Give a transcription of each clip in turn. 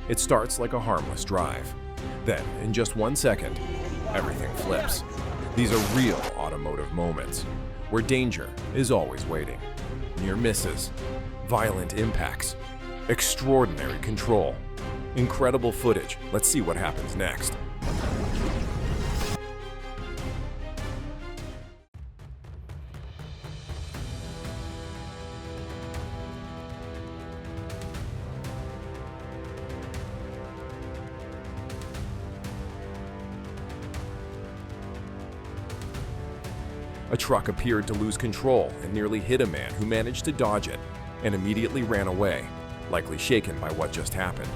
It starts like a harmless drive. Then, in just 1 second, everything flips. These are real automotive moments, where danger is always waiting. Near misses, violent impacts, extraordinary control, incredible footage. Let's see what happens next. A truck appeared to lose control and nearly hit a man who managed to dodge it and immediately ran away, likely shaken by what just happened.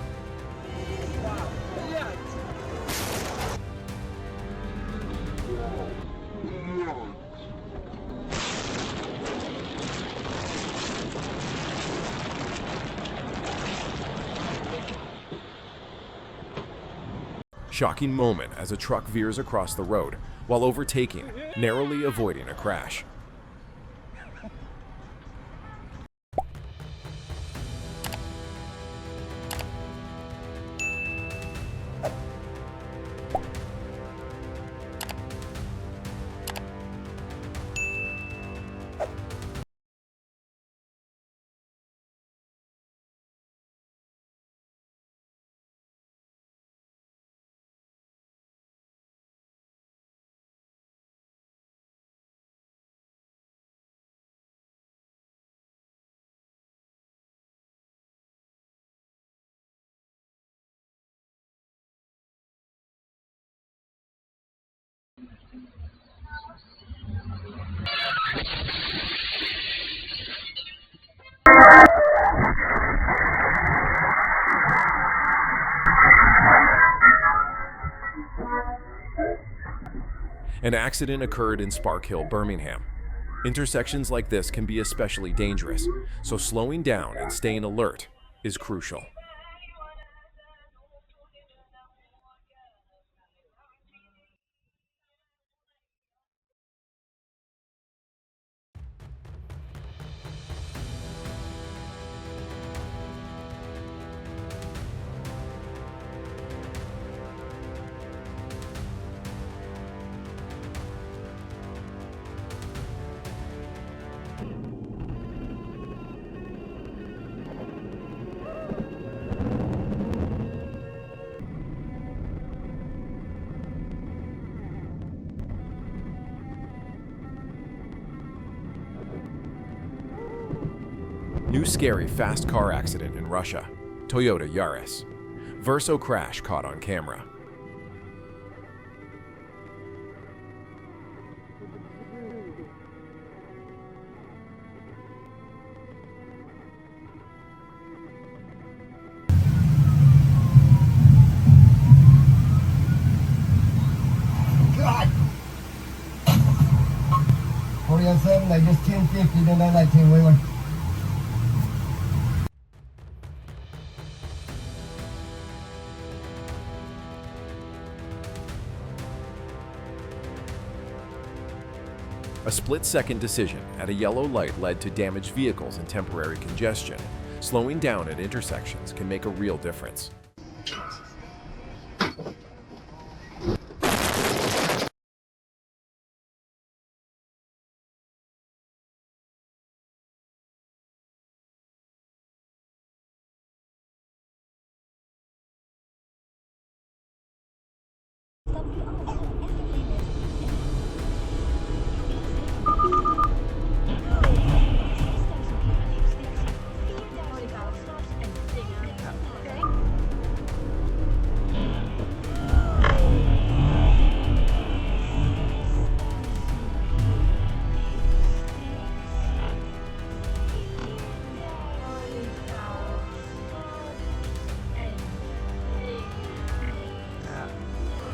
Shocking moment as a truck veers across the road while overtaking, narrowly avoiding a crash. An accident occurred in Spark Hill, Birmingham. Intersections like this can be especially dangerous, so slowing down and staying alert is crucial. New scary fast car accident in Russia. Toyota Yaris. Verso crash caught on camera. God! Korean 7, I just 1050, then I like 10 wheeler. A split-second decision at a yellow light led to damaged vehicles and temporary congestion. Slowing down at intersections can make a real difference.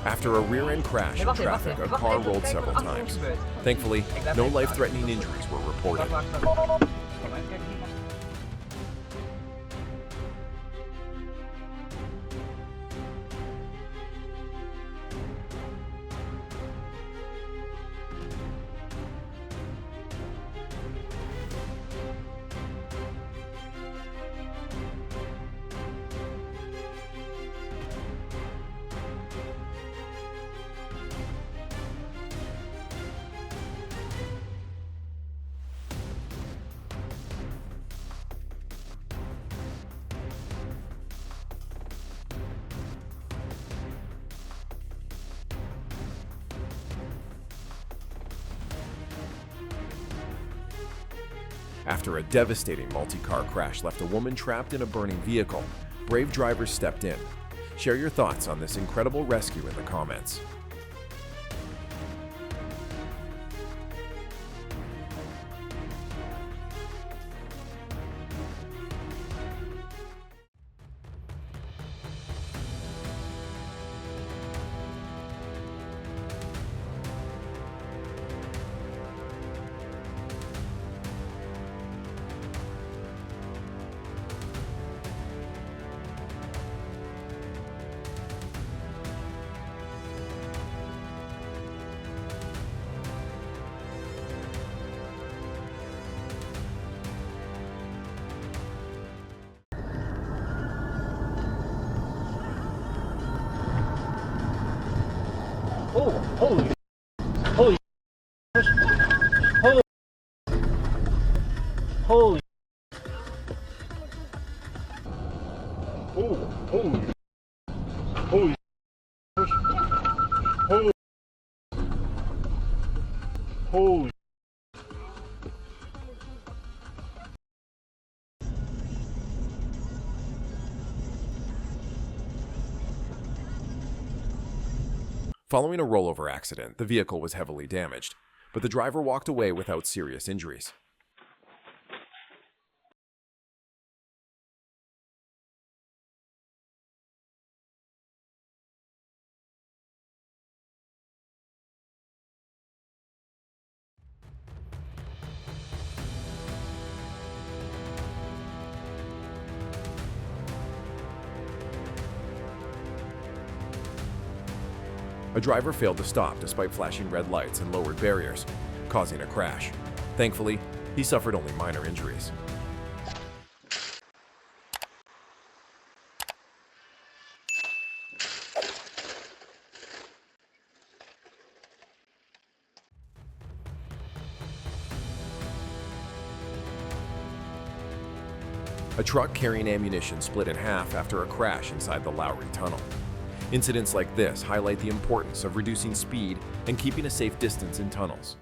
After a rear-end crash in traffic, a car rolled several times. Thankfully, no life-threatening injuries were reported. After a devastating multi-car crash left a woman trapped in a burning vehicle, brave drivers stepped in. Share your thoughts on this incredible rescue in the comments. Oh, holy, holy, holy, holy, oh, holy, holy, holy, holy. Following a rollover accident, the vehicle was heavily damaged, but the driver walked away without serious injuries. A driver failed to stop despite flashing red lights and lowered barriers, causing a crash. Thankfully, he suffered only minor injuries. A truck carrying ammunition split in half after a crash inside the Lowry Tunnel. Incidents like this highlight the importance of reducing speed and keeping a safe distance in tunnels.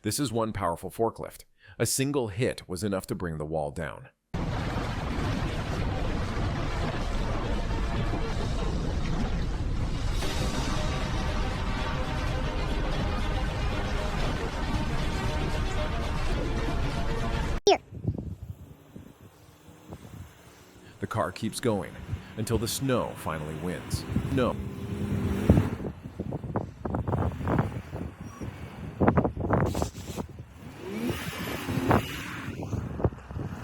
This is one powerful forklift. A single hit was enough to bring the wall down. The car keeps going until the snow finally wins. No.